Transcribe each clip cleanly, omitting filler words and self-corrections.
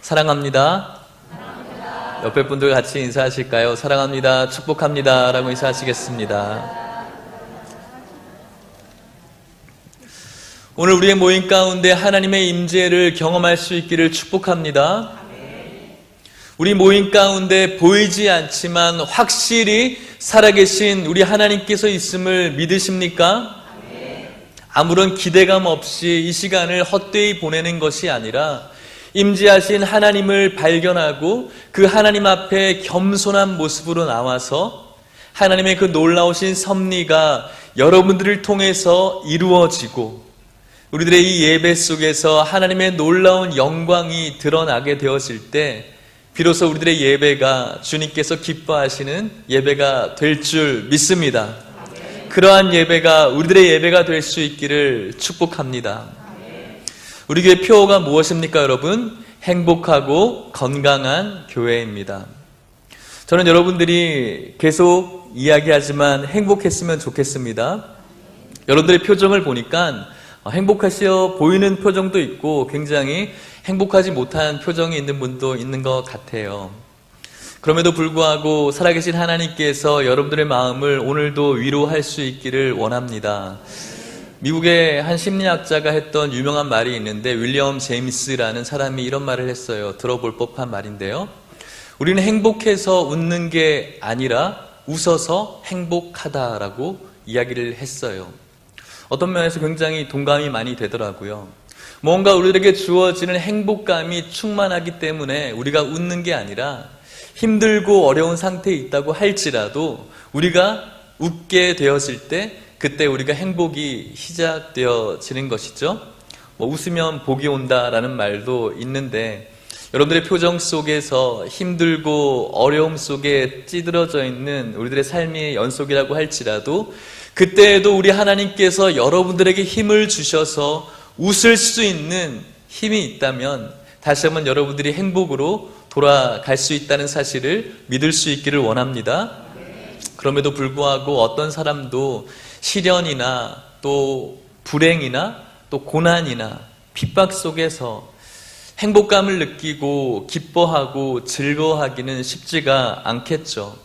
사랑합니다. 옆에 분들 같이 인사하실까요? 사랑합니다. 축복합니다. 라고 인사하시겠습니다. 오늘 우리의 모임 가운데 하나님의 임재를 경험할 수 있기를 축복합니다. 우리 모임 가운데 보이지 않지만 확실히 살아계신 우리 하나님께서 있음을 믿으십니까? 아무런 기대감 없이 이 시간을 헛되이 보내는 것이 아니라 임재하신 하나님을 발견하고 그 하나님 앞에 겸손한 모습으로 나와서 하나님의 그 놀라우신 섭리가 여러분들을 통해서 이루어지고 우리들의 이 예배 속에서 하나님의 놀라운 영광이 드러나게 되었을 때 비로소 우리들의 예배가 주님께서 기뻐하시는 예배가 될 줄 믿습니다. 그러한 예배가 우리들의 예배가 될 수 있기를 축복합니다. 우리 교회 표어가 무엇입니까, 여러분? 행복하고 건강한 교회입니다. 저는 여러분들이 계속 이야기하지만 행복했으면 좋겠습니다. 여러분들의 표정을 보니까 행복하시어 보이는 표정도 있고 굉장히 행복하지 못한 표정이 있는 분도 있는 것 같아요. 그럼에도 불구하고 살아계신 하나님께서 여러분들의 마음을 오늘도 위로할 수 있기를 원합니다. 미국의 한 심리학자가 했던 유명한 말이 있는데 윌리엄 제임스라는 사람이 이런 말을 했어요. 들어볼 법한 말인데요. 우리는 행복해서 웃는 게 아니라 웃어서 행복하다라고 이야기를 했어요. 어떤 면에서 굉장히 동감이 많이 되더라고요. 뭔가 우리들에게 주어지는 행복감이 충만하기 때문에 우리가 웃는 게 아니라 힘들고 어려운 상태에 있다고 할지라도 우리가 웃게 되었을 때 그때 우리가 행복이 시작되어지는 것이죠. 웃으면 복이 온다라는 말도 있는데 여러분들의 표정 속에서 힘들고 어려움 속에 찌들어져 있는 우리들의 삶의 연속이라고 할지라도 그때에도 우리 하나님께서 여러분들에게 힘을 주셔서 웃을 수 있는 힘이 있다면 다시 한번 여러분들이 행복으로 돌아갈 수 있다는 사실을 믿을 수 있기를 원합니다. 그럼에도 불구하고 어떤 사람도 시련이나 또 불행이나 또 고난이나 핍박 속에서 행복감을 느끼고 기뻐하고 즐거워하기는 쉽지가 않겠죠.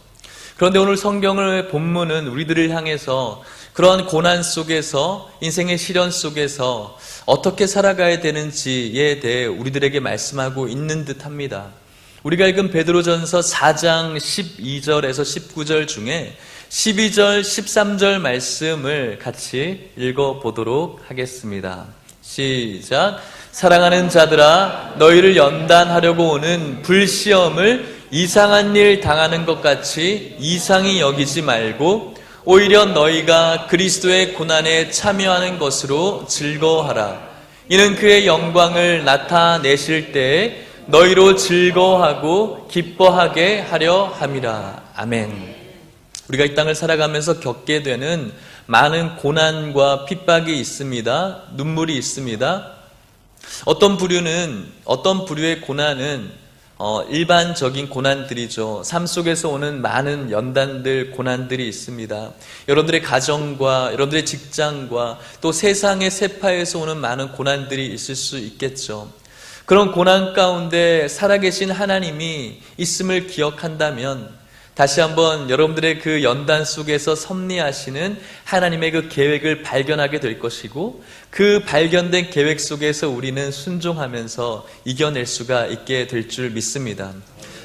그런데 오늘 성경의 본문은 우리들을 향해서 그러한 고난 속에서 인생의 시련 속에서 어떻게 살아가야 되는지에 대해 우리들에게 말씀하고 있는 듯합니다. 우리가 읽은 베드로전서 4장 12절에서 19절 중에 12절, 13절 말씀을 같이 읽어보도록 하겠습니다. 시작. 사랑하는 자들아, 너희를 연단하려고 오는 불시험을 이상한 일 당하는 것 같이 이상히 여기지 말고 오히려 너희가 그리스도의 고난에 참여하는 것으로 즐거워하라. 이는 그의 영광을 나타내실 때에 너희로 즐거워하고 기뻐하게 하려 함이라. 아멘. 우리가 이 땅을 살아가면서 겪게 되는 많은 고난과 핍박이 있습니다. 눈물이 있습니다. 어떤 부류의 고난은 일반적인 고난들이죠. 삶 속에서 오는 많은 연단들, 고난들이 있습니다. 여러분들의 가정과 여러분들의 직장과 또 세상의 세파에서 오는 많은 고난들이 있을 수 있겠죠. 그런 고난 가운데 살아계신 하나님이 있음을 기억한다면 다시 한번 여러분들의 그 연단 속에서 섭리하시는 하나님의 그 계획을 발견하게 될 것이고 그 발견된 계획 속에서 우리는 순종하면서 이겨낼 수가 있게 될 줄 믿습니다.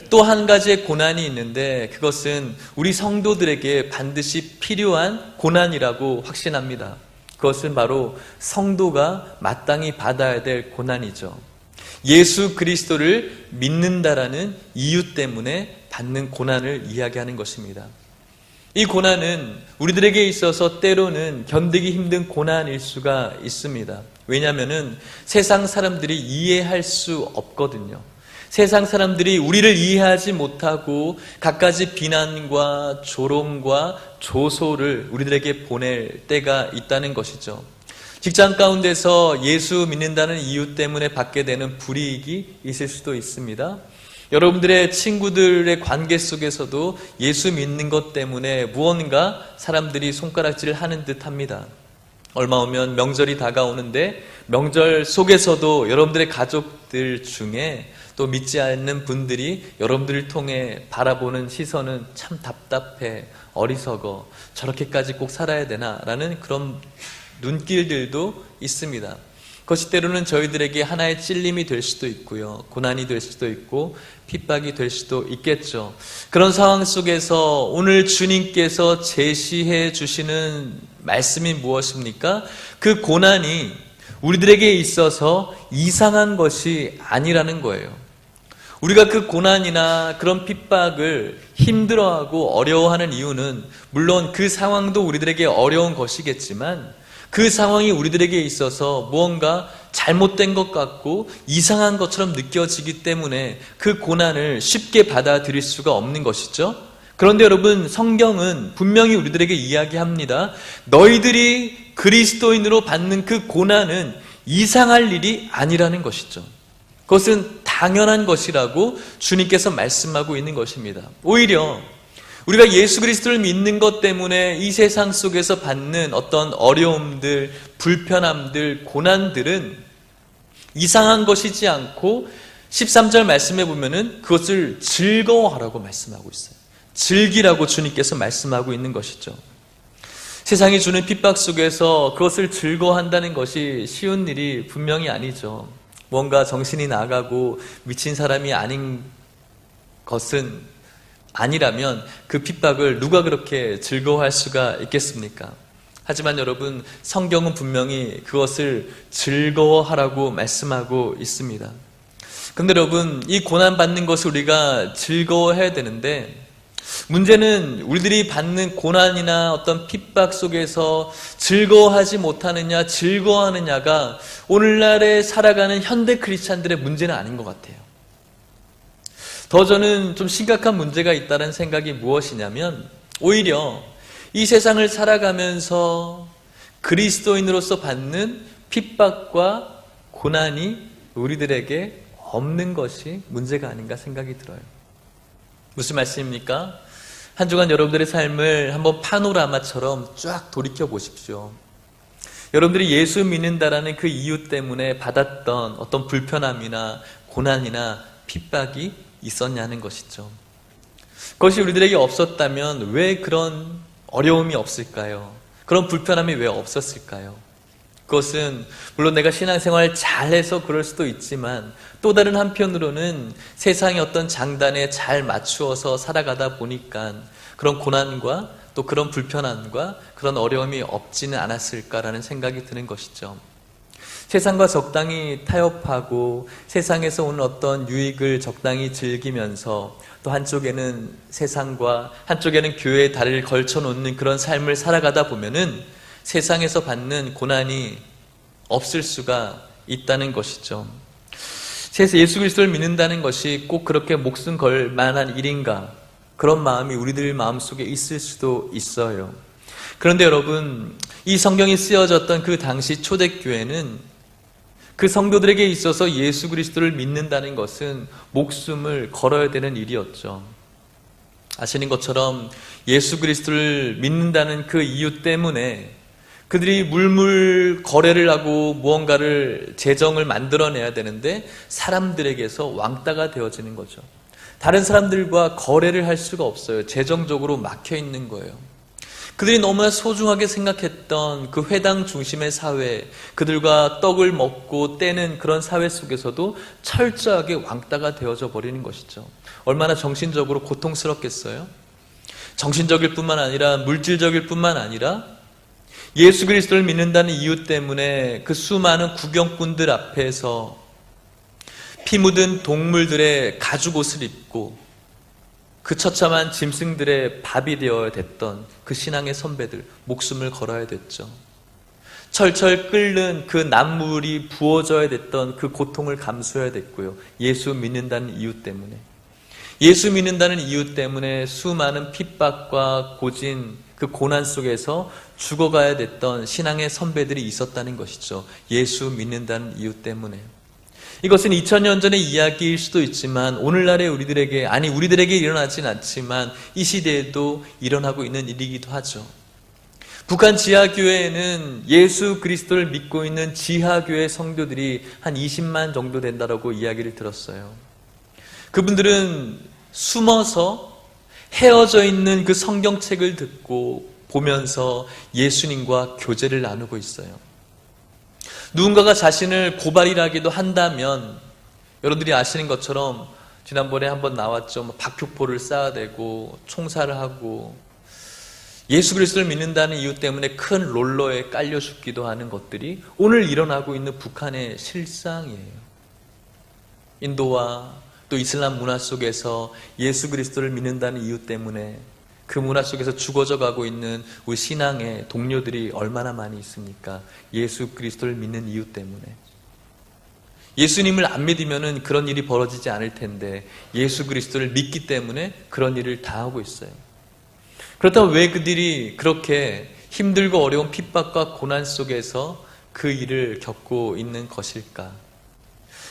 또 한 가지의 고난이 있는데 그것은 우리 성도들에게 반드시 필요한 고난이라고 확신합니다. 그것은 바로 성도가 마땅히 받아야 될 고난이죠. 예수 그리스도를 믿는다라는 이유 때문에 받는 고난을 이야기하는 것입니다. 이 고난은 우리들에게 있어서 때로는 견디기 힘든 고난일 수가 있습니다. 왜냐하면 세상 사람들이 이해할 수 없거든요. 세상 사람들이 우리를 이해하지 못하고 갖가지 비난과 조롱과 조소를 우리들에게 보낼 때가 있다는 것이죠. 직장 가운데서 예수 믿는다는 이유 때문에 받게 되는 불이익이 있을 수도 있습니다. 여러분들의 친구들의 관계 속에서도 예수 믿는 것 때문에 무언가 사람들이 손가락질을 하는 듯 합니다. 얼마 오면 명절이 다가오는데 명절 속에서도 여러분들의 가족들 중에 또 믿지 않는 분들이 여러분들을 통해 바라보는 시선은 참 답답해, 어리석어, 저렇게까지 꼭 살아야 되나? 라는 그런 눈길들도 있습니다. 그것이 때로는 저희들에게 하나의 찔림이 될 수도 있고요. 고난이 될 수도 있고 핍박이 될 수도 있겠죠. 그런 상황 속에서 오늘 주님께서 제시해 주시는 말씀이 무엇입니까? 그 고난이 우리들에게 있어서 이상한 것이 아니라는 거예요. 우리가 그 고난이나 그런 핍박을 힘들어하고 어려워하는 이유는 물론 그 상황도 우리들에게 어려운 것이겠지만 그 상황이 우리들에게 있어서 무언가 잘못된 것 같고 이상한 것처럼 느껴지기 때문에 그 고난을 쉽게 받아들일 수가 없는 것이죠. 그런데 여러분, 성경은 분명히 우리들에게 이야기합니다. 너희들이 그리스도인으로 받는 그 고난은 이상할 일이 아니라는 것이죠. 그것은 당연한 것이라고 주님께서 말씀하고 있는 것입니다. 오히려 우리가 예수 그리스도를 믿는 것 때문에 이 세상 속에서 받는 어떤 어려움들, 불편함들, 고난들은 이상한 것이지 않고 13절 말씀해 보면은 그것을 즐거워하라고 말씀하고 있어요. 즐기라고 주님께서 말씀하고 있는 것이죠. 세상이 주는 핍박 속에서 그것을 즐거워한다는 것이 쉬운 일이 분명히 아니죠. 뭔가 정신이 나가고 미친 사람이 아닌 것은 아니라면 그 핍박을 누가 그렇게 즐거워할 수가 있겠습니까? 하지만 여러분, 성경은 분명히 그것을 즐거워하라고 말씀하고 있습니다. 근데 여러분, 이 고난받는 것을 우리가 즐거워해야 되는데 문제는 우리들이 받는 고난이나 어떤 핍박 속에서 즐거워하지 못하느냐, 즐거워하느냐가 오늘날에 살아가는 현대 크리스찬들의 문제는 아닌 것 같아요. 더 저는 좀 심각한 문제가 있다는 생각이 무엇이냐면 오히려 이 세상을 살아가면서 그리스도인으로서 받는 핍박과 고난이 우리들에게 없는 것이 문제가 아닌가 생각이 들어요. 무슨 말씀입니까? 한 주간 여러분들의 삶을 한번 파노라마처럼 쫙 돌이켜 보십시오. 여러분들이 예수 믿는다라는 그 이유 때문에 받았던 어떤 불편함이나 고난이나 핍박이 있었냐는 것이죠. 그것이 우리들에게 없었다면 왜 그런 어려움이 없을까요? 그런 불편함이 왜 없었을까요? 그것은 물론 내가 신앙생활 잘해서 그럴 수도 있지만 또 다른 한편으로는 세상의 어떤 장단에 잘 맞추어서 살아가다 보니까 그런 고난과 또 그런 불편함과 그런 어려움이 없지는 않았을까라는 생각이 드는 것이죠. 세상과 적당히 타협하고 세상에서 오는 어떤 유익을 적당히 즐기면서 또 한쪽에는 세상과 한쪽에는 교회의 다리를 걸쳐놓는 그런 삶을 살아가다 보면은 세상에서 받는 고난이 없을 수가 있다는 것이죠. 예수 그리스도를 믿는다는 것이 꼭 그렇게 목숨 걸 만한 일인가? 그런 마음이 우리들 마음속에 있을 수도 있어요. 그런데 여러분, 이 성경이 쓰여졌던 그 당시 초대교회는 그 성도들에게 있어서 예수 그리스도를 믿는다는 것은 목숨을 걸어야 되는 일이었죠. 아시는 것처럼 예수 그리스도를 믿는다는 그 이유 때문에 그들이 물물 거래를 하고 무언가를 재정을 만들어내야 되는데 사람들에게서 왕따가 되어지는 거죠. 다른 사람들과 거래를 할 수가 없어요. 재정적으로 막혀 있는 거예요. 그들이 너무나 소중하게 생각했던 그 회당 중심의 사회, 그들과 떡을 먹고 떼는 그런 사회 속에서도 철저하게 왕따가 되어져 버리는 것이죠. 얼마나 정신적으로 고통스럽겠어요? 정신적일 뿐만 아니라 물질적일 뿐만 아니라 예수 그리스도를 믿는다는 이유 때문에 그 수많은 구경꾼들 앞에서 피 묻은 동물들의 가죽 옷을 입고 그 처참한 짐승들의 밥이 되어야 됐던 그 신앙의 선배들, 목숨을 걸어야 됐죠. 철철 끓는 그 난물이 부어져야 됐던 그 고통을 감수해야 됐고요. 예수 믿는다는 이유 때문에. 예수 믿는다는 이유 때문에 수많은 핍박과 고진, 그 고난 속에서 죽어가야 됐던 신앙의 선배들이 있었다는 것이죠. 예수 믿는다는 이유 때문에. 이것은 2000년 전의 이야기일 수도 있지만 오늘날의 우리들에게 일어나진 않지만 이 시대에도 일어나고 있는 일이기도 하죠. 북한 지하교회에는 예수 그리스도를 믿고 있는 지하교회 성도들이 한 20만 정도 된다라고 이야기를 들었어요. 그분들은 숨어서 헤어져 있는 그 성경책을 듣고 보면서 예수님과 교제를 나누고 있어요. 누군가가 자신을 고발이라기도 한다면 여러분들이 아시는 것처럼 지난번에 한번 나왔죠. 박효포를 쌓아대고 총살을 하고 예수 그리스도를 믿는다는 이유 때문에 큰 롤러에 깔려 죽기도 하는 것들이 오늘 일어나고 있는 북한의 실상이에요. 인도와 또 이슬람 문화 속에서 예수 그리스도를 믿는다는 이유 때문에 그 문화 속에서 죽어져 가고 있는 우리 신앙의 동료들이 얼마나 많이 있습니까? 예수 그리스도를 믿는 이유 때문에. 예수님을 안 믿으면 그런 일이 벌어지지 않을 텐데 예수 그리스도를 믿기 때문에 그런 일을 다 하고 있어요. 그렇다면 왜 그들이 그렇게 힘들고 어려운 핍박과 고난 속에서 그 일을 겪고 있는 것일까?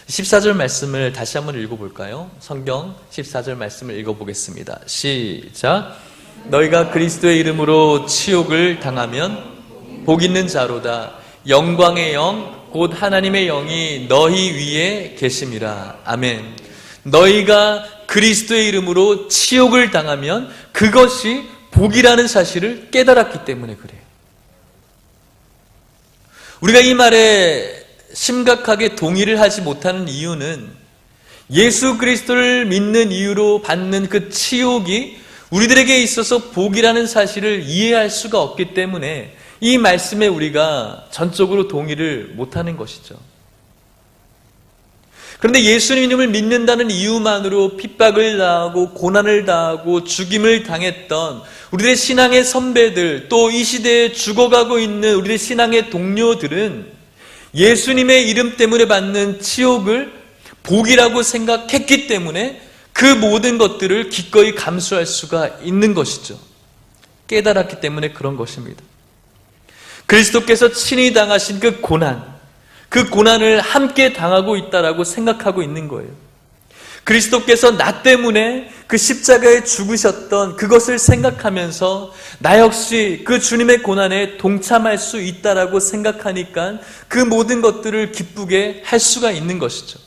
14절 말씀을 다시 한번 읽어볼까요? 성경 14절 말씀을 읽어보겠습니다. 시작. 너희가 그리스도의 이름으로 치욕을 당하면 복 있는 자로다. 영광의 영 곧 하나님의 영이 너희 위에 계심이라. 아멘. 너희가 그리스도의 이름으로 치욕을 당하면 그것이 복이라는 사실을 깨달았기 때문에 그래요. 우리가 이 말에 심각하게 동의를 하지 못하는 이유는 예수 그리스도를 믿는 이유로 받는 그 치욕이 우리들에게 있어서 복이라는 사실을 이해할 수가 없기 때문에 이 말씀에 우리가 전적으로 동의를 못하는 것이죠. 그런데 예수님을 믿는다는 이유만으로 핍박을 당하고 고난을 당하고 죽임을 당했던 우리들의 신앙의 선배들, 또 이 시대에 죽어가고 있는 우리들의 신앙의 동료들은 예수님의 이름 때문에 받는 치욕을 복이라고 생각했기 때문에 그 모든 것들을 기꺼이 감수할 수가 있는 것이죠. 깨달았기 때문에 그런 것입니다. 그리스도께서 친히 당하신 그 고난을 함께 당하고 있다라고 생각하고 있는 거예요. 그리스도께서 나 때문에 그 십자가에 죽으셨던 그것을 생각하면서 나 역시 그 주님의 고난에 동참할 수 있다라고 생각하니까 그 모든 것들을 기쁘게 할 수가 있는 것이죠.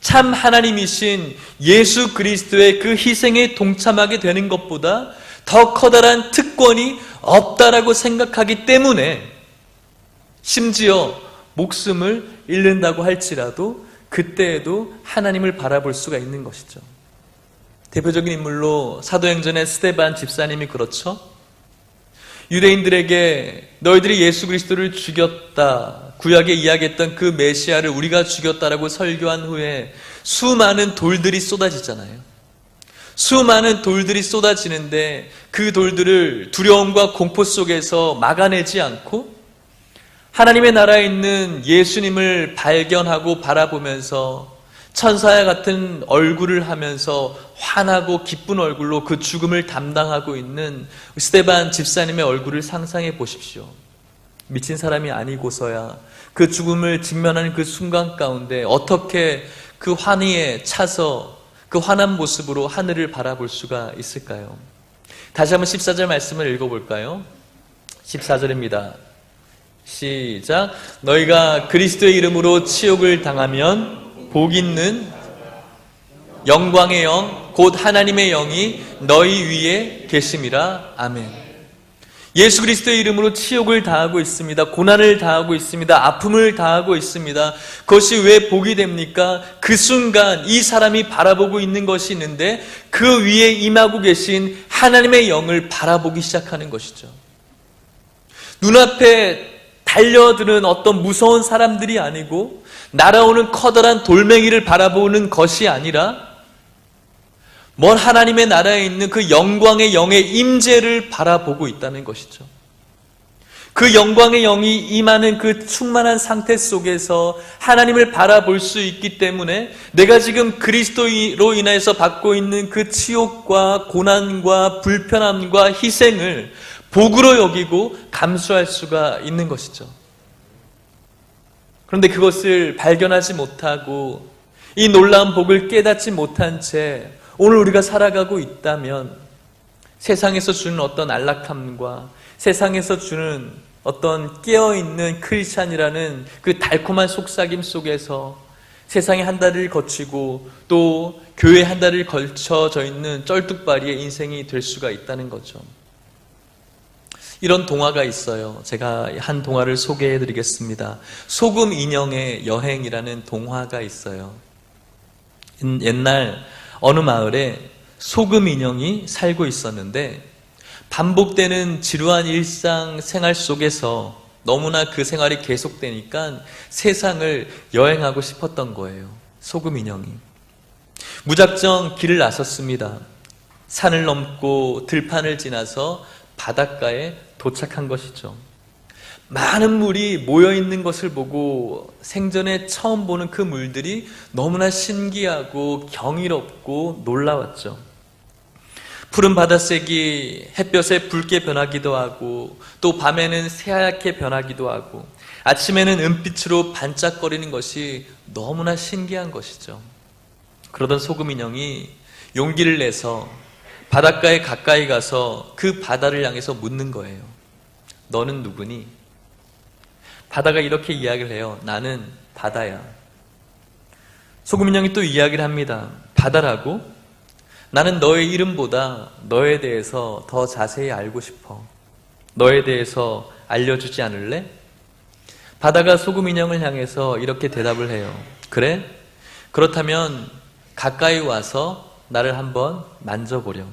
참 하나님이신 예수 그리스도의 그 희생에 동참하게 되는 것보다 더 커다란 특권이 없다라고 생각하기 때문에 심지어 목숨을 잃는다고 할지라도 그때에도 하나님을 바라볼 수가 있는 것이죠. 대표적인 인물로 사도행전의 스데반 집사님이 그렇죠. 유대인들에게 너희들이 예수 그리스도를 죽였다, 구약에 이야기했던 그 메시아를 우리가 죽였다라고 설교한 후에 수많은 돌들이 쏟아지잖아요. 수많은 돌들이 쏟아지는데 그 돌들을 두려움과 공포 속에서 막아내지 않고 하나님의 나라에 있는 예수님을 발견하고 바라보면서 천사와 같은 얼굴을 하면서 환하고 기쁜 얼굴로 그 죽음을 담당하고 있는 스데반 집사님의 얼굴을 상상해 보십시오. 미친 사람이 아니고서야 그 죽음을 직면하는 그 순간 가운데 어떻게 그 환희에 차서 그 환한 모습으로 하늘을 바라볼 수가 있을까요? 다시 한번 14절 말씀을 읽어볼까요? 14절입니다. 시작. 너희가 그리스도의 이름으로 치욕을 당하면 복 있는 영광의 영, 곧 하나님의 영이 너희 위에 계심이라. 아멘. 예수 그리스도의 이름으로 치욕을 당하고 있습니다. 고난을 당하고 있습니다. 아픔을 당하고 있습니다. 그것이 왜 복이 됩니까? 그 순간 이 사람이 바라보고 있는 것이 있는데 그 위에 임하고 계신 하나님의 영을 바라보기 시작하는 것이죠. 눈앞에 달려드는 어떤 무서운 사람들이 아니고 날아오는 커다란 돌멩이를 바라보는 것이 아니라 먼 하나님의 나라에 있는 그 영광의 영의 임재를 바라보고 있다는 것이죠. 그 영광의 영이 임하는 그 충만한 상태 속에서 하나님을 바라볼 수 있기 때문에 내가 지금 그리스도로 인해서 받고 있는 그 치욕과 고난과 불편함과 희생을 복으로 여기고 감수할 수가 있는 것이죠. 그런데 그것을 발견하지 못하고 이 놀라운 복을 깨닫지 못한 채 오늘 우리가 살아가고 있다면 세상에서 주는 어떤 안락함과 세상에서 주는 어떤 깨어있는 크리스찬이라는 그 달콤한 속삭임 속에서 세상의 한 달을 거치고 또 교회 한 달을 걸쳐져 있는 쩔뚝발이의 인생이 될 수가 있다는 거죠. 이런 동화가 있어요. 제가 한 동화를 소개해 드리겠습니다. 소금 인형의 여행이라는 동화가 있어요. 옛날 어느 마을에 소금 인형이 살고 있었는데 반복되는 지루한 일상 생활 속에서 너무나 그 생활이 계속되니까 세상을 여행하고 싶었던 거예요. 소금 인형이. 무작정 길을 나섰습니다. 산을 넘고 들판을 지나서 바닷가에 도착한 것이죠. 많은 물이 모여있는 것을 보고 생전에 처음 보는 그 물들이 너무나 신기하고 경이롭고 놀라웠죠. 푸른 바다색이 햇볕에 붉게 변하기도 하고 또 밤에는 새하얗게 변하기도 하고 아침에는 은빛으로 반짝거리는 것이 너무나 신기한 것이죠. 그러던 소금 인형이 용기를 내서 바닷가에 가까이 가서 그 바다를 향해서 묻는 거예요. 너는 누구니? 바다가 이렇게 이야기를 해요. 나는 바다야. 소금 인형이 또 이야기를 합니다. 바다라고? 나는 너의 이름보다 너에 대해서 더 자세히 알고 싶어. 너에 대해서 알려주지 않을래? 바다가 소금 인형을 향해서 이렇게 대답을 해요. 그래? 그렇다면 가까이 와서 나를 한번 만져보렴.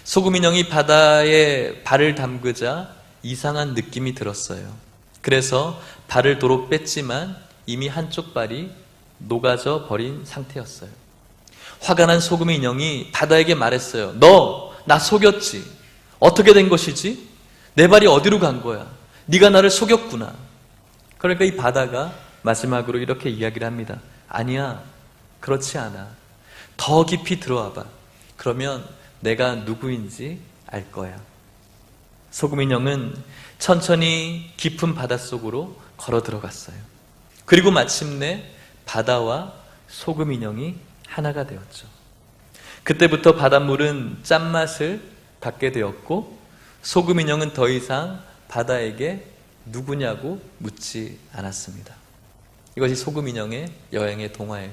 소금 인형이 바다에 발을 담그자 이상한 느낌이 들었어요. 그래서 발을 도로 뺐지만 이미 한쪽 발이 녹아져 버린 상태였어요. 화가 난 소금 인형이 바다에게 말했어요. 너 나 속였지. 어떻게 된 것이지? 내 발이 어디로 간 거야? 네가 나를 속였구나. 그러니까 이 바다가 마지막으로 이렇게 이야기를 합니다. 아니야, 그렇지 않아. 더 깊이 들어와 봐. 그러면 내가 누구인지 알 거야. 소금 인형은 천천히 깊은 바닷속으로 걸어 들어갔어요. 그리고 마침내 바다와 소금 인형이 하나가 되었죠. 그때부터 바닷물은 짠맛을 갖게 되었고 소금 인형은 더 이상 바다에게 누구냐고 묻지 않았습니다. 이것이 소금 인형의 여행의 동화예요.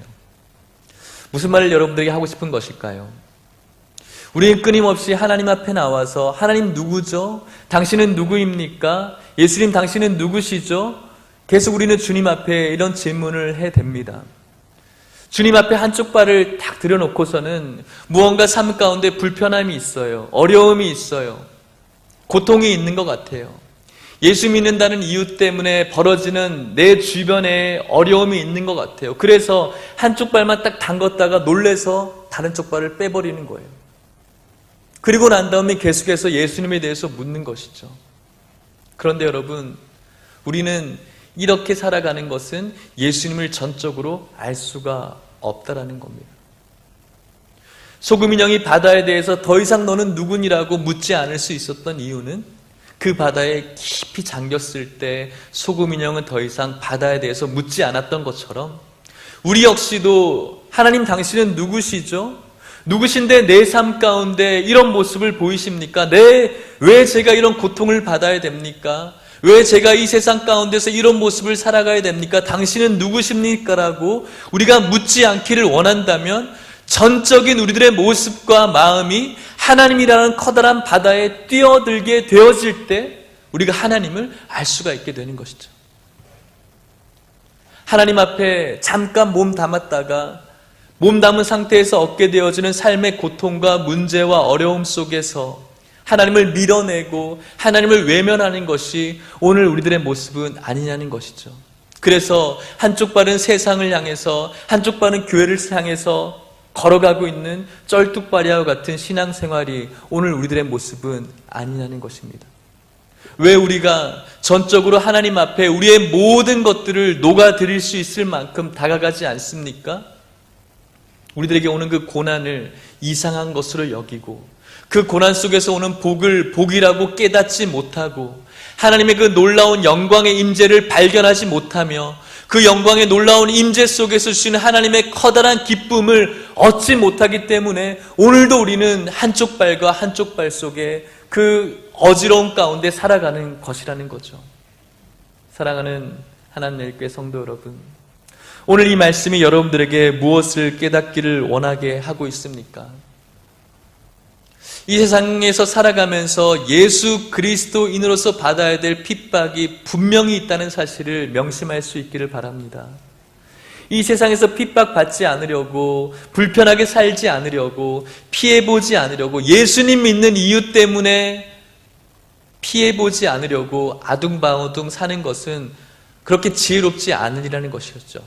무슨 말을 여러분들에게 하고 싶은 것일까요? 우리는 끊임없이 하나님 앞에 나와서 하나님 누구죠? 당신은 누구입니까? 예수님 당신은 누구시죠? 계속 우리는 주님 앞에 이런 질문을 해댑니다. 주님 앞에 한쪽 발을 딱 들여놓고서는 무언가 삶 가운데 불편함이 있어요. 어려움이 있어요. 고통이 있는 것 같아요. 예수 믿는다는 이유 때문에 벌어지는 내 주변에 어려움이 있는 것 같아요. 그래서 한쪽 발만 딱 담궜다가 놀래서 다른 쪽 발을 빼버리는 거예요. 그리고 난 다음에 계속해서 예수님에 대해서 묻는 것이죠. 그런데 여러분, 우리는 이렇게 살아가는 것은 예수님을 전적으로 알 수가 없다라는 겁니다. 소금 인형이 바다에 대해서 더 이상 너는 누구니라고 묻지 않을 수 있었던 이유는 그 바다에 깊이 잠겼을 때 소금 인형은 더 이상 바다에 대해서 묻지 않았던 것처럼 우리 역시도 하나님 당신은 누구시죠? 누구신데 내 삶 가운데 이런 모습을 보이십니까? 왜 제가 이런 고통을 받아야 됩니까? 왜 제가 이 세상 가운데서 이런 모습을 살아가야 됩니까? 당신은 누구십니까? 라고 우리가 묻지 않기를 원한다면 전적인 우리들의 모습과 마음이 하나님이라는 커다란 바다에 뛰어들게 되어질 때 우리가 하나님을 알 수가 있게 되는 것이죠. 하나님 앞에 잠깐 몸 담았다가 몸 담은 상태에서 얻게 되어지는 삶의 고통과 문제와 어려움 속에서 하나님을 밀어내고 하나님을 외면하는 것이 오늘 우리들의 모습은 아니냐는 것이죠. 그래서 한쪽 발은 세상을 향해서 한쪽 발은 교회를 향해서 걸어가고 있는 쩔뚝발이와 같은 신앙생활이 오늘 우리들의 모습은 아니냐는 것입니다. 왜 우리가 전적으로 하나님 앞에 우리의 모든 것들을 녹아드릴 수 있을 만큼 다가가지 않습니까? 우리들에게 오는 그 고난을 이상한 것으로 여기고 그 고난 속에서 오는 복을 복이라고 깨닫지 못하고 하나님의 그 놀라운 영광의 임재를 발견하지 못하며 그 영광의 놀라운 임재 속에서 주시는 하나님의 커다란 기쁨을 얻지 못하기 때문에 오늘도 우리는 한쪽 발과 한쪽 발 속에 그 어지러움 가운데 살아가는 것이라는 거죠. 사랑하는 하나님의 교회 성도 여러분, 오늘 이 말씀이 여러분들에게 무엇을 깨닫기를 원하게 하고 있습니까? 이 세상에서 살아가면서 예수 그리스도인으로서 받아야 될 핍박이 분명히 있다는 사실을 명심할 수 있기를 바랍니다. 이 세상에서 핍박받지 않으려고, 불편하게 살지 않으려고, 피해보지 않으려고, 예수님 믿는 이유 때문에 피해보지 않으려고 아둥바둥 사는 것은 그렇게 지혜롭지 않으리라는 것이었죠.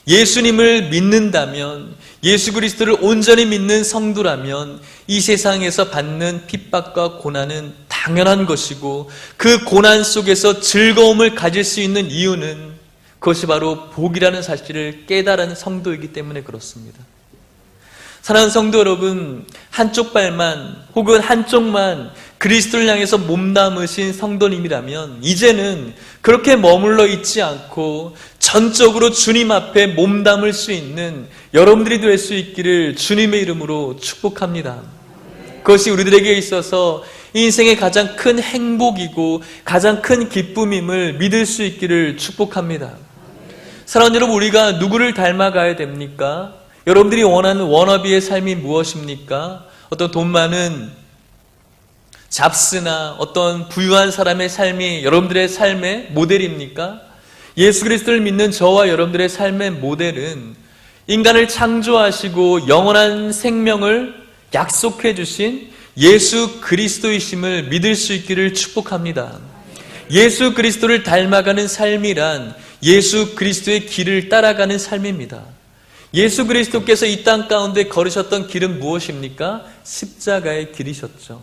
예수님을 믿는다면, 예수 그리스도를 온전히 믿는 성도라면 이 세상에서 받는 핍박과 고난은 당연한 것이고, 그 고난 속에서 즐거움을 가질 수 있는 이유는 그것이 바로 복이라는 사실을 깨달은 성도이기 때문에 그렇습니다. 사랑하는 성도 여러분, 한쪽 발만 혹은 한쪽만 그리스도를 향해서 몸담으신 성도님이라면 이제는 그렇게 머물러 있지 않고 전적으로 주님 앞에 몸담을 수 있는 여러분들이 될 수 있기를 주님의 이름으로 축복합니다. 그것이 우리들에게 있어서 인생의 가장 큰 행복이고 가장 큰 기쁨임을 믿을 수 있기를 축복합니다. 사랑하는 여러분, 우리가 누구를 닮아가야 됩니까? 여러분들이 원하는 워너비의 삶이 무엇입니까? 어떤 돈 많은 잡스나 어떤 부유한 사람의 삶이 여러분들의 삶의 모델입니까? 예수 그리스도를 믿는 저와 여러분들의 삶의 모델은 인간을 창조하시고 영원한 생명을 약속해 주신 예수 그리스도이심을 믿을 수 있기를 축복합니다. 예수 그리스도를 닮아가는 삶이란 예수 그리스도의 길을 따라가는 삶입니다. 예수 그리스도께서 이 땅 가운데 걸으셨던 길은 무엇입니까? 십자가의 길이셨죠.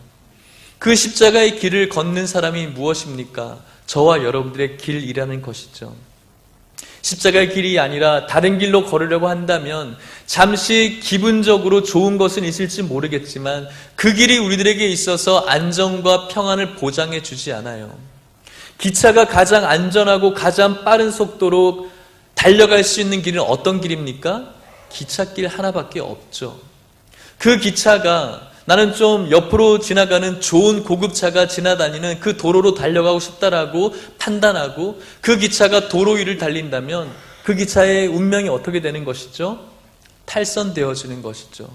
그 십자가의 길을 걷는 사람이 무엇입니까? 저와 여러분들의 길이라는 것이죠. 십자가의 길이 아니라 다른 길로 걸으려고 한다면 잠시 기분적으로 좋은 것은 있을지 모르겠지만 그 길이 우리들에게 있어서 안정과 평안을 보장해 주지 않아요. 기차가 가장 안전하고 가장 빠른 속도로 달려갈 수 있는 길은 어떤 길입니까? 기찻길 하나밖에 없죠. 그 기차가 나는 좀 옆으로 지나가는 좋은 고급차가 지나다니는 그 도로로 달려가고 싶다라고 판단하고 그 기차가 도로 위를 달린다면 그 기차의 운명이 어떻게 되는 것이죠? 탈선되어지는 것이죠.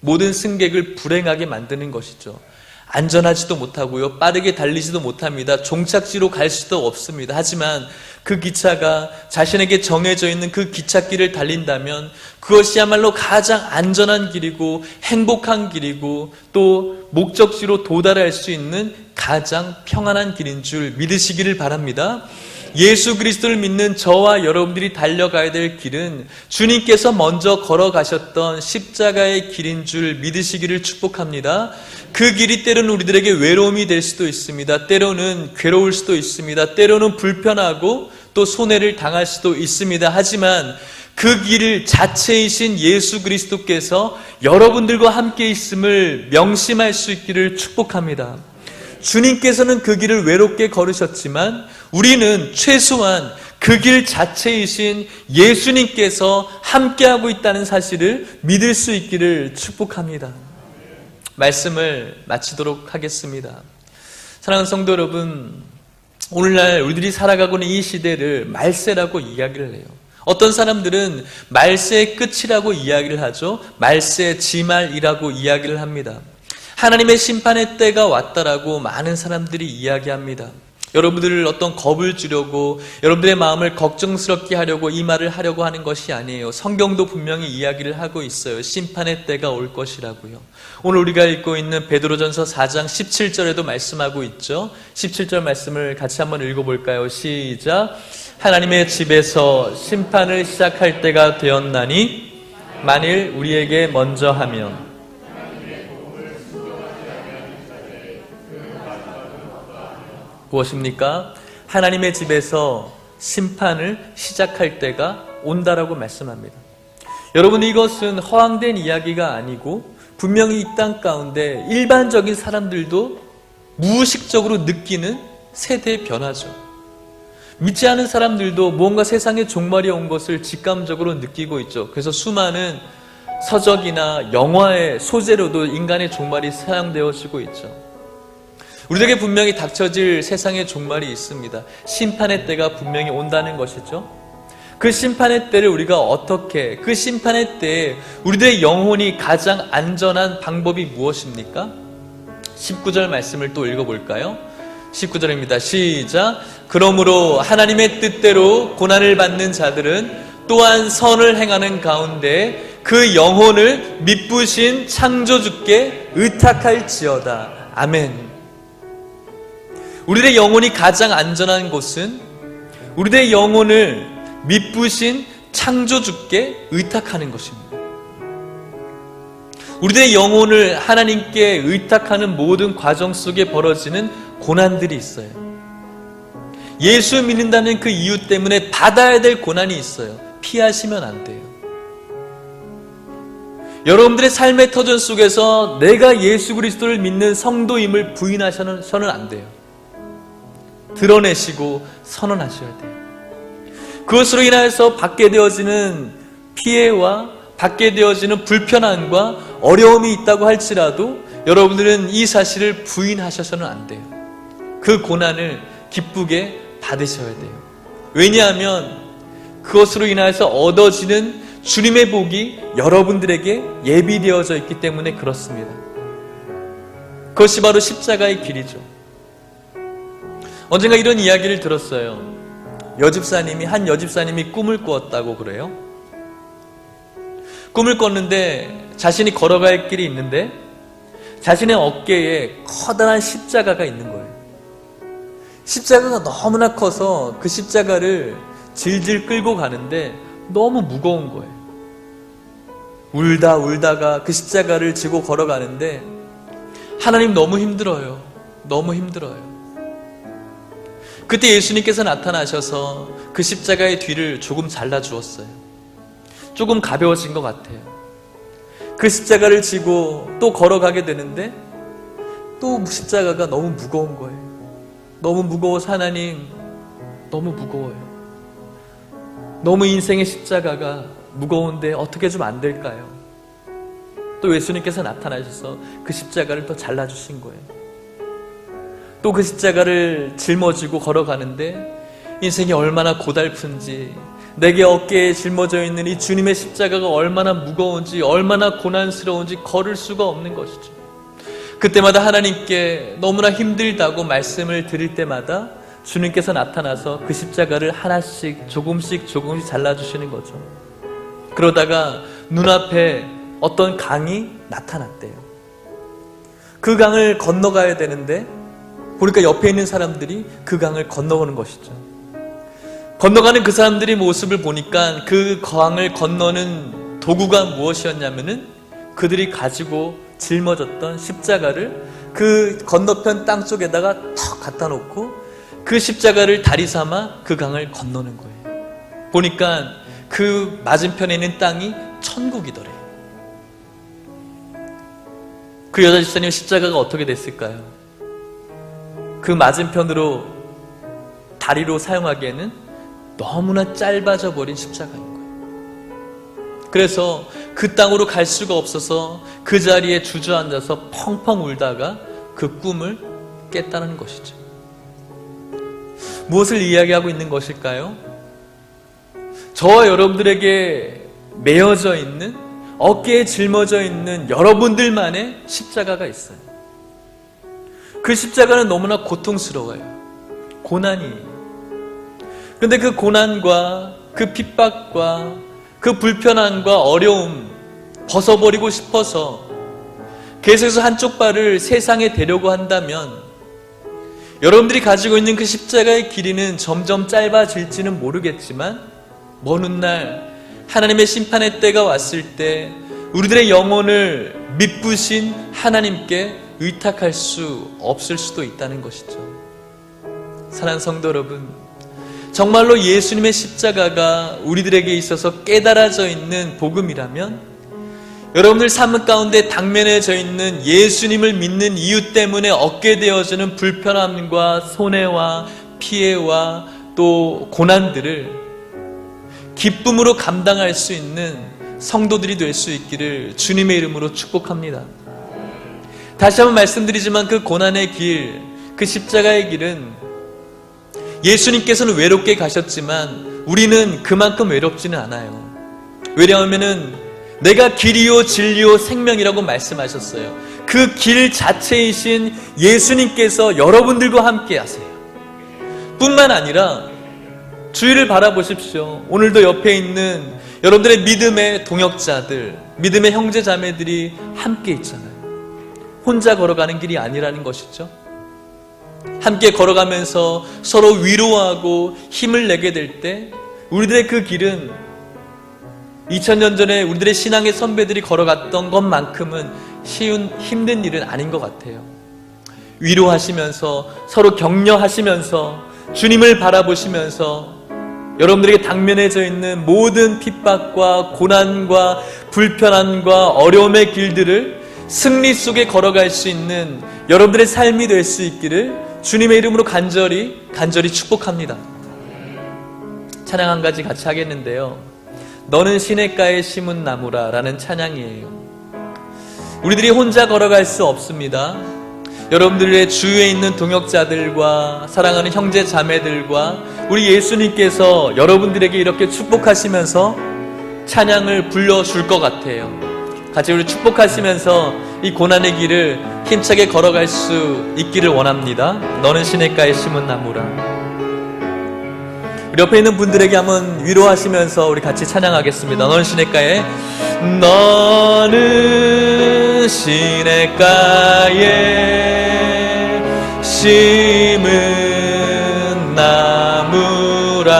모든 승객을 불행하게 만드는 것이죠. 안전하지도 못하고요, 빠르게 달리지도 못합니다. 종착지로 갈 수도 없습니다. 하지만 그 기차가 자신에게 정해져 있는 그 기찻길을 달린다면 그것이야말로 가장 안전한 길이고 행복한 길이고 또 목적지로 도달할 수 있는 가장 평안한 길인 줄 믿으시기를 바랍니다. 예수 그리스도를 믿는 저와 여러분들이 달려가야 될 길은 주님께서 먼저 걸어가셨던 십자가의 길인 줄 믿으시기를 축복합니다. 그 길이 때로는 우리들에게 외로움이 될 수도 있습니다. 때로는 괴로울 수도 있습니다. 때로는 불편하고 또 손해를 당할 수도 있습니다. 하지만 그 길 자체이신 예수 그리스도께서 여러분들과 함께 있음을 명심할 수 있기를 축복합니다. 주님께서는 그 길을 외롭게 걸으셨지만 우리는 최소한 그 길 자체이신 예수님께서 함께하고 있다는 사실을 믿을 수 있기를 축복합니다. 말씀을 마치도록 하겠습니다. 사랑하는 성도 여러분, 오늘날 우리들이 살아가고 있는 이 시대를 말세라고 이야기를 해요. 어떤 사람들은 말세의 끝이라고 이야기를 하죠. 말세 지말이라고 이야기를 합니다. 하나님의 심판의 때가 왔다라고 많은 사람들이 이야기합니다. 여러분들을 어떤 겁을 주려고 여러분들의 마음을 걱정스럽게 하려고 이 말을 하려고 하는 것이 아니에요. 성경도 분명히 이야기를 하고 있어요. 심판의 때가 올 것이라고요. 오늘 우리가 읽고 있는 베드로전서 4장 17절에도 말씀하고 있죠. 17절 말씀을 같이 한번 읽어볼까요? 시작. 하나님의 집에서 심판을 시작할 때가 되었나니 만일 우리에게 먼저 하면 무엇입니까? 하나님의 집에서 심판을 시작할 때가 온다라고 말씀합니다. 여러분, 이것은 허황된 이야기가 아니고 분명히 이 땅 가운데 일반적인 사람들도 무의식적으로 느끼는 세대의 변화죠. 믿지 않은 사람들도 무언가 세상의 종말이 온 것을 직감적으로 느끼고 있죠. 그래서 수많은 서적이나 영화의 소재로도 인간의 종말이 사용되어지고 있죠. 우리에게 분명히 닥쳐질 세상의 종말이 있습니다. 심판의 때가 분명히 온다는 것이죠. 그 심판의 때를 우리가 어떻게, 그 심판의 때에 우리들의 영혼이 가장 안전한 방법이 무엇입니까? 19절 말씀을 또 읽어볼까요? 19절입니다. 시작. 그러므로 하나님의 뜻대로 고난을 받는 자들은 또한 선을 행하는 가운데 그 영혼을 미쁘신 창조주께 의탁할지어다. 아멘. 우리의 영혼이 가장 안전한 곳은 우리의 영혼을 미쁘신 창조주께 의탁하는 것입니다. 우리의 영혼을 하나님께 의탁하는 모든 과정 속에 벌어지는 고난들이 있어요. 예수 믿는다는 그 이유 때문에 받아야 될 고난이 있어요. 피하시면 안 돼요. 여러분들의 삶의 터전 속에서 내가 예수 그리스도를 믿는 성도임을 부인하셔서는 안 돼요. 드러내시고 선언하셔야 돼요. 그것으로 인하여서 받게 되어지는 피해와 받게 되어지는 불편함과 어려움이 있다고 할지라도 여러분들은 이 사실을 부인하셔서는 안 돼요. 그 고난을 기쁘게 받으셔야 돼요. 왜냐하면 그것으로 인하여서 얻어지는 주님의 복이 여러분들에게 예비되어져 있기 때문에 그렇습니다. 그것이 바로 십자가의 길이죠. 언젠가 이런 이야기를 들었어요. 한 여집사님이 꿈을 꾸었다고 그래요. 꿈을 꿨는데 자신이 걸어갈 길이 있는데 자신의 어깨에 커다란 십자가가 있는 거예요. 십자가가 너무나 커서 그 십자가를 질질 끌고 가는데 너무 무거운 거예요. 울다가 그 십자가를 지고 걸어가는데 하나님 너무 힘들어요. 너무 힘들어요. 그때 예수님께서 나타나셔서 그 십자가의 뒤를 조금 잘라주었어요. 조금 가벼워진 것 같아요. 그 십자가를 지고 또 걸어가게 되는데 또 십자가가 너무 무거운 거예요. 너무 무거워서 하나님 너무 무거워요. 너무 인생의 십자가가 무거운데 어떻게 좀 안 될까요? 또 예수님께서 나타나셔서 그 십자가를 더 잘라주신 거예요. 또 그 십자가를 짊어지고 걸어가는데 인생이 얼마나 고달픈지, 내게 어깨에 짊어져 있는 이 주님의 십자가가 얼마나 무거운지, 얼마나 고난스러운지 걸을 수가 없는 것이죠. 그때마다 하나님께 너무나 힘들다고 말씀을 드릴 때마다 주님께서 나타나서 그 십자가를 하나씩 조금씩 잘라주시는 거죠. 그러다가 눈앞에 어떤 강이 나타났대요. 그 강을 건너가야 되는데 보니까 옆에 있는 사람들이 그 강을 건너가는 것이죠. 건너가는 그 사람들의 모습을 보니까 그 강을 건너는 도구가 무엇이었냐면은 그들이 가지고 짊어졌던 십자가를 그 건너편 땅 쪽에다가 턱 갖다 놓고 그 십자가를 다리 삼아 그 강을 건너는 거예요. 보니까 그 맞은편에 있는 땅이 천국이더래요. 그 여자 집사님 십자가가 어떻게 됐을까요? 그 맞은편으로 다리로 사용하기에는 너무나 짧아져 버린 십자가인 거예요. 그래서 그 땅으로 갈 수가 없어서 그 자리에 주저앉아서 펑펑 울다가 그 꿈을 깼다는 것이죠. 무엇을 이야기하고 있는 것일까요? 저와 여러분들에게 메어져 있는, 어깨에 짊어져 있는 여러분들만의 십자가가 있어요. 그 십자가는 너무나 고통스러워요. 고난이에요. 그런데 그 고난과 그 핍박과 그 불편함과 어려움 벗어버리고 싶어서 계속해서 한쪽 발을 세상에 대려고 한다면 여러분들이 가지고 있는 그 십자가의 길이는 점점 짧아질지는 모르겠지만 먼 훗날 하나님의 심판의 때가 왔을 때 우리들의 영혼을 미쁘신 하나님께 의탁할 수 없을 수도 있다는 것이죠. 사랑하는 성도 여러분, 정말로 예수님의 십자가가 우리들에게 있어서 깨달아져 있는 복음이라면 여러분들 삶 가운데 당면해져 있는 예수님을 믿는 이유 때문에 얻게 되어지는 불편함과 손해와 피해와 또 고난들을 기쁨으로 감당할 수 있는 성도들이 될 수 있기를 주님의 이름으로 축복합니다. 다시 한번 말씀드리지만 그 고난의 길, 그 십자가의 길은 예수님께서는 외롭게 가셨지만 우리는 그만큼 외롭지는 않아요. 왜냐하면은 내가 길이요 진리요 생명이라고 말씀하셨어요. 그 길 자체이신 예수님께서 여러분들과 함께 하세요. 뿐만 아니라 주위를 바라보십시오. 오늘도 옆에 있는 여러분들의 믿음의 동역자들, 믿음의 형제 자매들이 함께 있잖아요. 혼자 걸어가는 길이 아니라는 것이죠. 함께 걸어가면서 서로 위로하고 힘을 내게 될 때 우리들의 그 길은 2000년 전에 우리들의 신앙의 선배들이 걸어갔던 것만큼은 쉬운 힘든 일은 아닌 것 같아요. 위로하시면서 서로 격려하시면서 주님을 바라보시면서 여러분들에게 당면해져 있는 모든 핍박과 고난과 불편함과 어려움의 길들을 승리 속에 걸어갈 수 있는 여러분들의 삶이 될 수 있기를 주님의 이름으로 간절히 축복합니다. 찬양 한 가지 같이 하겠는데요. 너는 시냇가에 심은 나무라 라는 찬양이에요. 우리들이 혼자 걸어갈 수 없습니다. 여러분들의 주위에 있는 동역자들과 사랑하는 형제 자매들과 우리 예수님께서 여러분들에게 이렇게 축복하시면서 찬양을 불러줄 것 같아요. 같이 우리 축복하시면서 이 고난의 길을 힘차게 걸어갈 수 있기를 원합니다. 너는 시냇가에 심은 나무라. 우리 옆에 있는 분들에게 한번 위로하시면서 우리 같이 찬양하겠습니다. 너는 시냇가에 너는 시냇가에 심은 나무라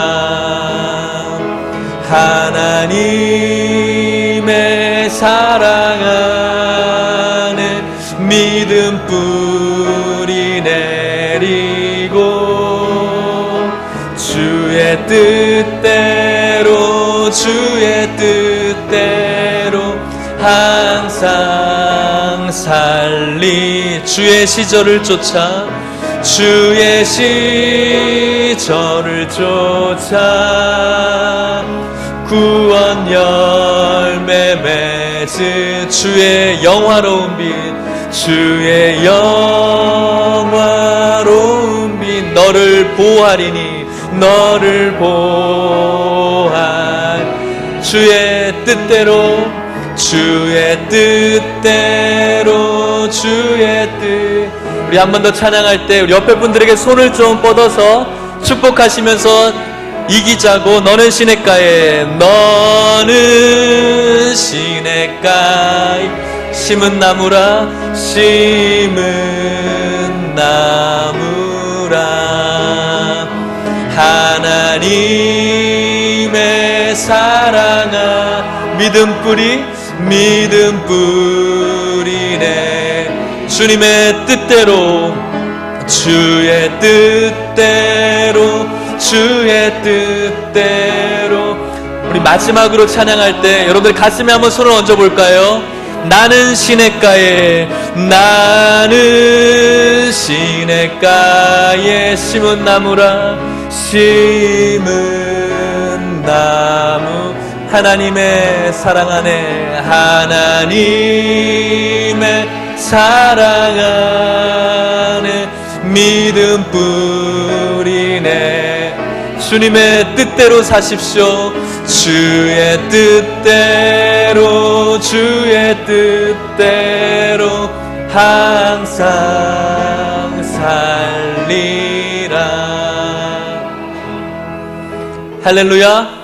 하나님의 사랑하는 믿음 뿌리 내리고 주의 뜻대로 항상 주의 시절을 쫓아 구원 열매 맺은 주의 영화로운 빛 너를 보호하리니 주의 뜻대로 우리 한 번 더 찬양할 때 우리 옆에 분들에게 손을 좀 뻗어서 축복하시면서 이기자고. 너는 시냇가에 심은 나무라 하나님의 사랑아 믿음 뿌리네 주님의 뜻대로 주의 뜻대로 우리 마지막으로 찬양할 때 여러분들 가슴에 한번 손을 얹어 볼까요? 나는 시냇가에 심은 나무라 심은 나무 하나님의 사랑하네 하나님의 사랑하네 믿음 뿌리네 주님의 뜻대로 사십시오 주의 뜻대로 항상 살리라 할렐루야.